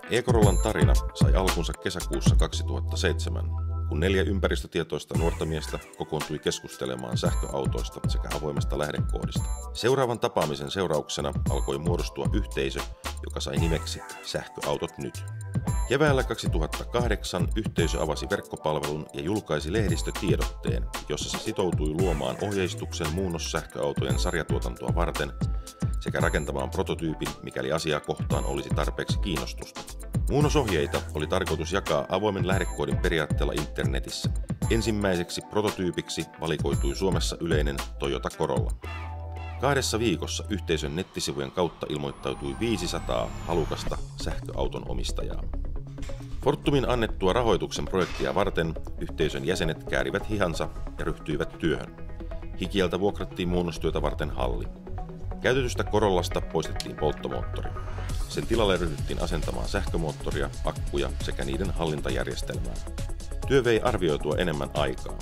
E-Corollan tarina sai alkunsa kesäkuussa 2007, kun 4 ympäristötietoista nuorta miestä kokoontui keskustelemaan sähköautoista sekä avoimesta lähdekoodista. Seuraavan tapaamisen seurauksena alkoi muodostua yhteisö, joka sai nimeksi Sähköautot Nyt. Keväällä 2008 yhteisö avasi verkkopalvelun ja julkaisi lehdistötiedotteen, jossa se sitoutui luomaan ohjeistuksen muunnossähköautojen sarjatuotantoa varten sekä rakentamaan prototyypin, mikäli asiaa kohtaan olisi tarpeeksi kiinnostusta. Muunnosohjeita oli tarkoitus jakaa avoimen lähdekoodin periaatteella internetissä. Ensimmäiseksi prototyypiksi valikoitui Suomessa yleinen Toyota Corolla. 2 viikossa yhteisön nettisivujen kautta ilmoittautui 500 halukasta sähköauton omistajaa. Fortumin annettua rahoituksen projektia varten yhteisön jäsenet käärivät hihansa ja ryhtyivät työhön. Hikieltä vuokrattiin muunnostyötä varten halli. Käytetystä Corollasta poistettiin polttomoottori. Sen tilalle ryhdyttiin asentamaan sähkömoottoria, akkuja sekä niiden hallintajärjestelmää. Työ vei arvioitua enemmän aikaa.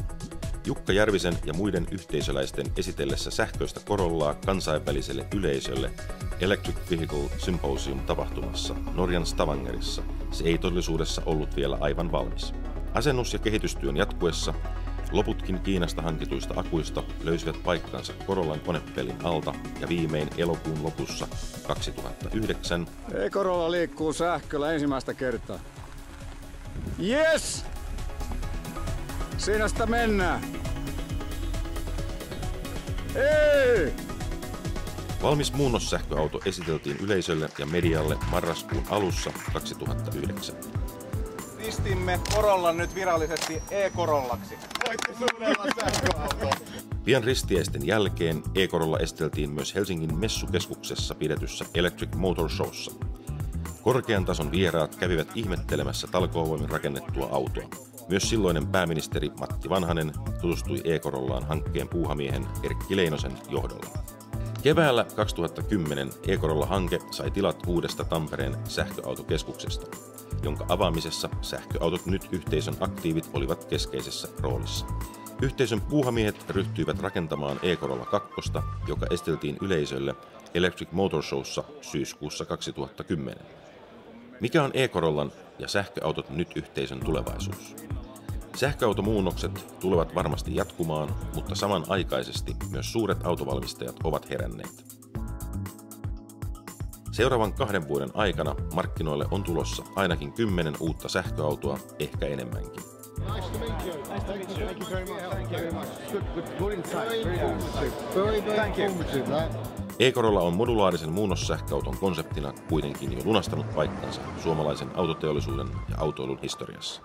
Jukka Järvisen ja muiden yhteisöläisten esitellessä sähköistä Corollaa kansainväliselle yleisölle Electric Vehicle Symposium-tapahtumassa Norjan Stavangerissa se ei todellisuudessa ollut vielä aivan valmis. Asennus- ja kehitystyön jatkuessa loputkin Kiinasta hankituista akuista löysivät paikkansa Corollan konepelin alta ja viimein elokuun lopussa 2009 E-Corolla liikkuu sähköllä ensimmäistä kertaa. Yes! Siinä sitä mennään! Ei! Valmis muunnossähköauto esiteltiin yleisölle ja medialle marraskuun alussa 2009. Ristimme Corollan nyt virallisesti E-Corollaksi. Voitte suunnella sähköautoa. Pian ristiesten jälkeen E-Corolla esiteltiin myös Helsingin messukeskuksessa pidetyssä Electric Motor Showssa. Korkean tason vieraat kävivät ihmettelemässä talkoovoimin rakennettua autoa. Myös silloinen pääministeri Matti Vanhanen tutustui E-Corollaan hankkeen puuhamiehen Erkki Leinosen johdolla. Keväällä 2010 E-Corolla-hanke sai tilat uudesta Tampereen sähköautokeskuksesta, jonka avaamisessa Sähköautot Nyt-yhteisön aktiivit olivat keskeisessä roolissa. Yhteisön puuhamiehet ryhtyivät rakentamaan E-Corolla 2, joka esiteltiin yleisölle Electric Motor Showssa syyskuussa 2010. Mikä on E-Corollan ja Sähköautot Nyt-yhteisön tulevaisuus? Sähköautomuunnokset tulevat varmasti jatkumaan, mutta samanaikaisesti myös suuret autovalmistajat ovat heränneet. Seuraavan 2 vuoden aikana markkinoille on tulossa ainakin 10 uutta sähköautoa, ehkä enemmänkin. E-Corolla on modulaarisen muunnossähköauton konseptina kuitenkin jo lunastanut paikkansa suomalaisen autoteollisuuden ja autoilun historiassa.